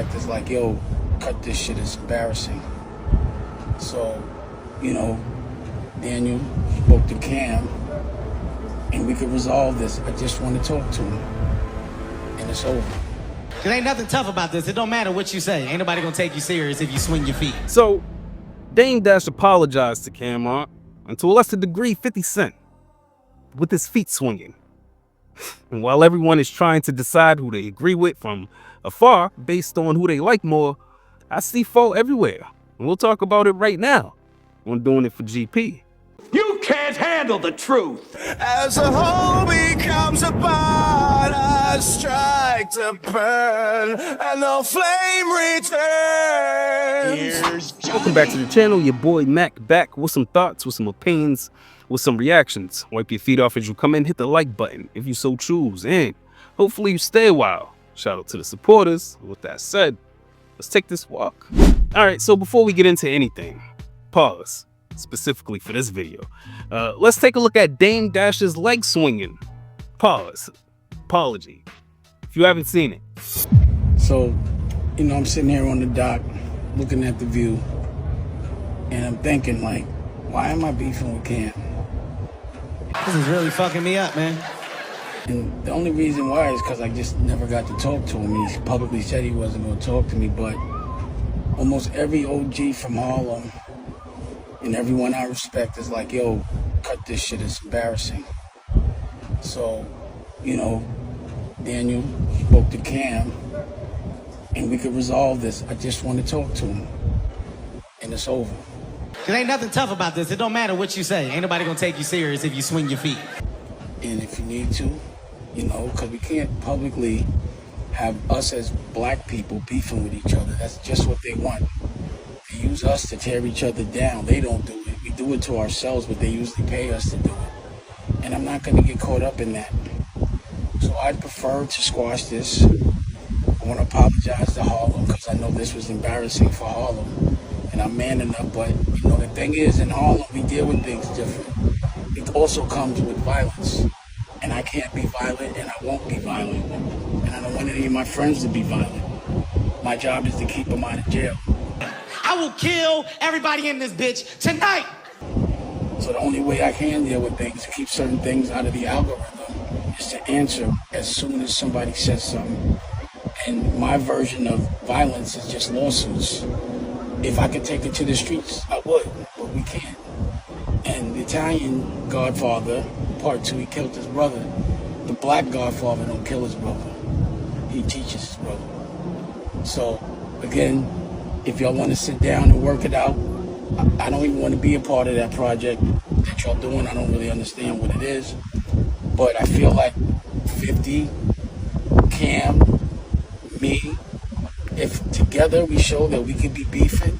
respect is like, yo, cut this shit, it's embarrassing. So, you know, Daniel spoke to Cam, and we could resolve this. I just want to talk to him, and it's over. There ain't nothing tough about this. It don't matter what you say. Ain't nobody gonna take you serious if you swing your feet. So, Dame Dash apologized to Cameron, and to a lesser degree, 50 Cent, with his feet swinging. And while everyone is trying to decide who they agree with from afar based on who they like more, I see fault everywhere. And we'll talk about it right now on Doing It for GP. You can't handle the truth. As a whole becomes a bond, I strike to burn, and the flame returns. Welcome back to the channel. Your boy Mac back with some thoughts, with some opinions, with some reactions. Wipe your feet off as you come in, hit the like button if you so choose, and hopefully you stay a while. Shout out to the supporters. With that said, let's take this walk. All right, so before we get into anything, pause. Specifically for this video, let's take a look at Dame Dash's leg swinging. Pause. Apology if you haven't seen it. So, you know, I'm sitting here on the dock looking at the view, and I'm thinking, like, why am I beefing with Cam? This is really fucking me up, man. And the only reason why is because I just never got to talk to him. He publicly said he wasn't going to talk to me, but almost every OG from Harlem and everyone I respect is like, yo, cut this shit, it's embarrassing. So, you know, Daniel spoke to Cam, and we could resolve this. I just want to talk to him, and it's over. There ain't nothing tough about this. It don't matter what you say. Ain't nobody gonna take you serious if you swing your feet. And if you need to, you know, because we can't publicly have us as black people beefing with each other. That's just what they want. They use us to tear each other down. They don't do it. We do it to ourselves, but they usually pay us to do it. And I'm not going to get caught up in that. So I'd prefer to squash this. I want to apologize to Harlem because I know this was embarrassing for Harlem. And I'm man enough, but you know, the thing is, in Harlem, we deal with things different. It also comes with violence. And I can't be violent, and I won't be violent. And I don't want any of my friends to be violent. My job is to keep them out of jail. I will kill everybody in this bitch tonight. So the only way I can deal with things, to keep certain things out of the algorithm, is to answer as soon as somebody says something. And my version of violence is just lawsuits. If I could take it to the streets, I would, but we can't. And the Italian Godfather, part 2, he killed his brother. The black Godfather don't kill his brother. He teaches his brother. So, again, if y'all want to sit down and work it out, I don't even want to be a part of that project that y'all doing. I don't really understand what it is. But I feel like 50, Cam, me, if together we show that we can be beefing,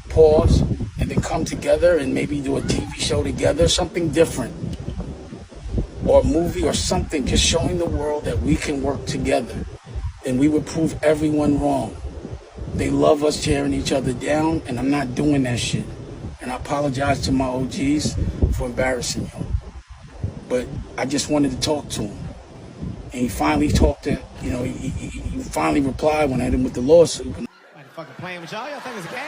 pause, and then come together and maybe do a TV show together, something different, or a movie or something, just showing the world that we can work together, then we would prove everyone wrong. They love us tearing each other down, and I'm not doing that shit. And I apologize to my OGs for embarrassing you. But I just wanted to talk to him. And he finally talked to, you know, he finally replied when I hit him with the lawsuit. I'm fucking playing with y'all. Y'all think it's a game?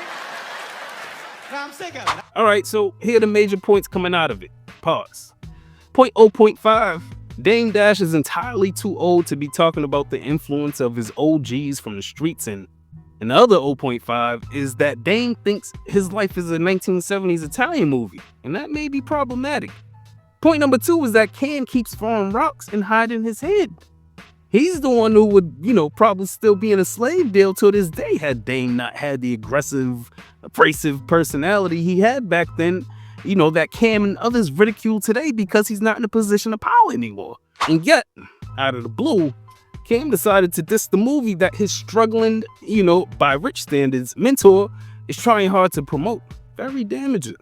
No, I'm sick of it. All right, so here are the major points coming out of it. Pause. Point 0.5. Dame Dash is entirely too old to be talking about the influence of his OGs from the streets, and the other 0.5 is that Dame thinks his life is a 1970s Italian movie, and that may be problematic. Point number 2 is that Cam keeps throwing rocks and hiding his head. He's the one who would, you know, probably still be in a slave deal to this day had Dame not had the aggressive, abrasive personality he had back then, you know, that Cam and others ridicule today because he's not in a position of power anymore. And yet, out of the blue, Cam decided to diss the movie that his struggling, you know, by rich standards, mentor is trying hard to promote. Very damaging.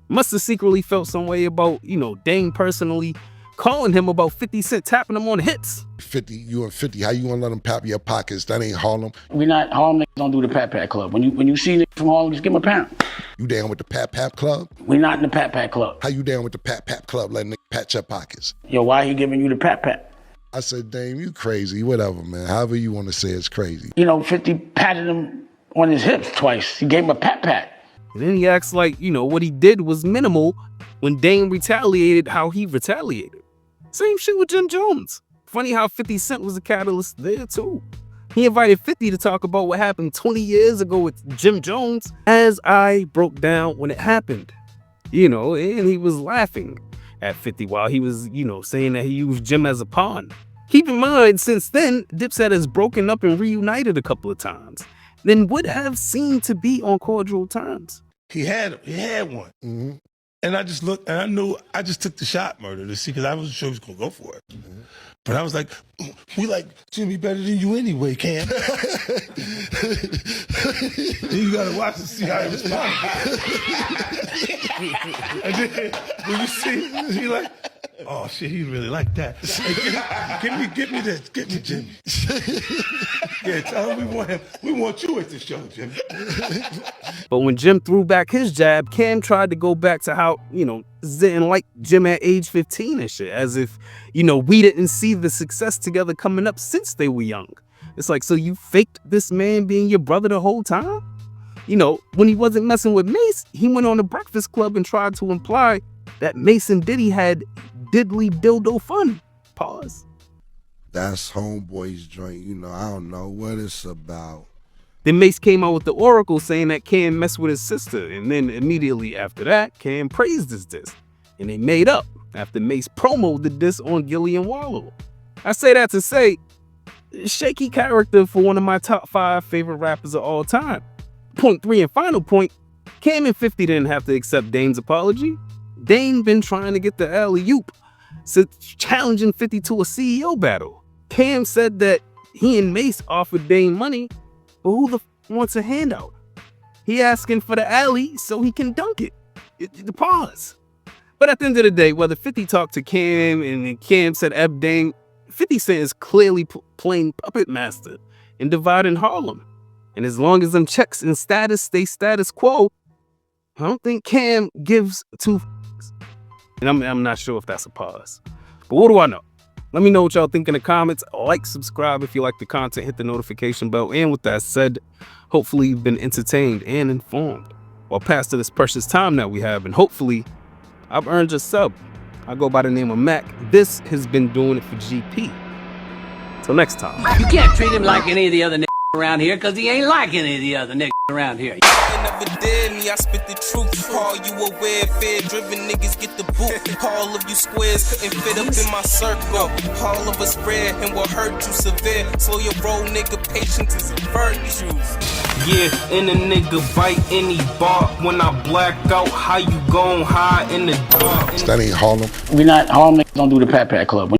Must have secretly felt some way about, you know, Dame personally calling him about 50 Cent tapping him on the hips. 50, you and 50, how you gonna let them pap your pockets? That ain't Harlem. Harlem niggas don't do the Pat Pat Club. When you see niggas from Harlem, just give them a pound. You down with the Pat Pat Club? We're not in the Pat Pat Club. How you down with the Pat Pat Club letting niggas pat your pockets? Yo, why he giving you the Pat Pat? I said, Dame, you crazy, whatever, man. However you want to say it's crazy. You know, 50 patted him on his hips twice. He gave him a pat. And then he acts like, what he did was minimal when Dame retaliated how he retaliated. Same shit with Jim Jones. Funny how 50 Cent was a catalyst there too. He invited 50 to talk about what happened 20 years ago with Jim Jones as I broke down when it happened. And he was laughing at 50 while he was, saying that he used Jim as a pawn. Keep in mind, since then, Dipset has broken up and reunited a couple of times, then would have seemed to be on cordial terms. He had one. Mm-hmm. And I just looked, and I knew, I just took the shot, Murder, to see, because I wasn't sure he was going to go for it. Mm-hmm. But I was like, we like Jimmy better than you anyway, Cam. You got to watch and see how he responds. And then when you see, he like, oh shit, he really like that. Hey, give me this, get me Jimmy. Yeah, tell him we want you at the show, Jimmy. But when Jim threw back his jab, Cam tried to go back to how, didn't like Jim at age 15 and shit, as if, we didn't see the success together coming up since they were young. It's like, so you faked this man being your brother the whole time? When he wasn't messing with Mace, he went on the Breakfast Club and tried to imply that Mace and Diddy had diddly dildo fun. Pause. That's Homeboy's joint, I don't know what it's about. Then Mace came out with the oracle saying that Cam messed with his sister, and then immediately after that, Cam praised his diss, and they made up after Mace promoted the diss on Gilly and Wallow. I say that to say, shaky character for one of my top 5 favorite rappers of all time. Point 3 and final point, Cam and 50 didn't have to accept Dame's apology. Dame been trying to get the alley-oop, so challenging 50 to a CEO battle. Cam said that he and Mace offered Dame money, but who the wants a handout? He asking for the alley so he can dunk it. The pause. But at the end of the day, whether 50 talked to Cam and Cam said F Dame, 50 Cent is clearly playing puppet master and dividing Harlem. And as long as them checks and status stay status quo, I don't think Cam gives two f***s. And I'm not sure if that's a pause. But what do I know? Let me know what y'all think in the comments. Like, subscribe if you like the content, hit the notification bell. And with that said, hopefully you've been entertained and informed while past to this precious time that we have. And hopefully I've earned your sub. I go by the name of Mac. This has been Doing It for GP. Till next time. You can't treat him like any of the other niggas around here, because he ain't like any of the other niggas around here. You never did me, I spit the truth. Call you aware, fear-driven niggas get the boot. All of you squares couldn't fit up in my circle. All of us rare and will hurt you severe. Slow your roll, nigga, patience is a virtue. Yeah, and a nigga bite any bark. When I black out, how you gon' hide in the dark? That ain't Harlem. Harlem don't do the pat club.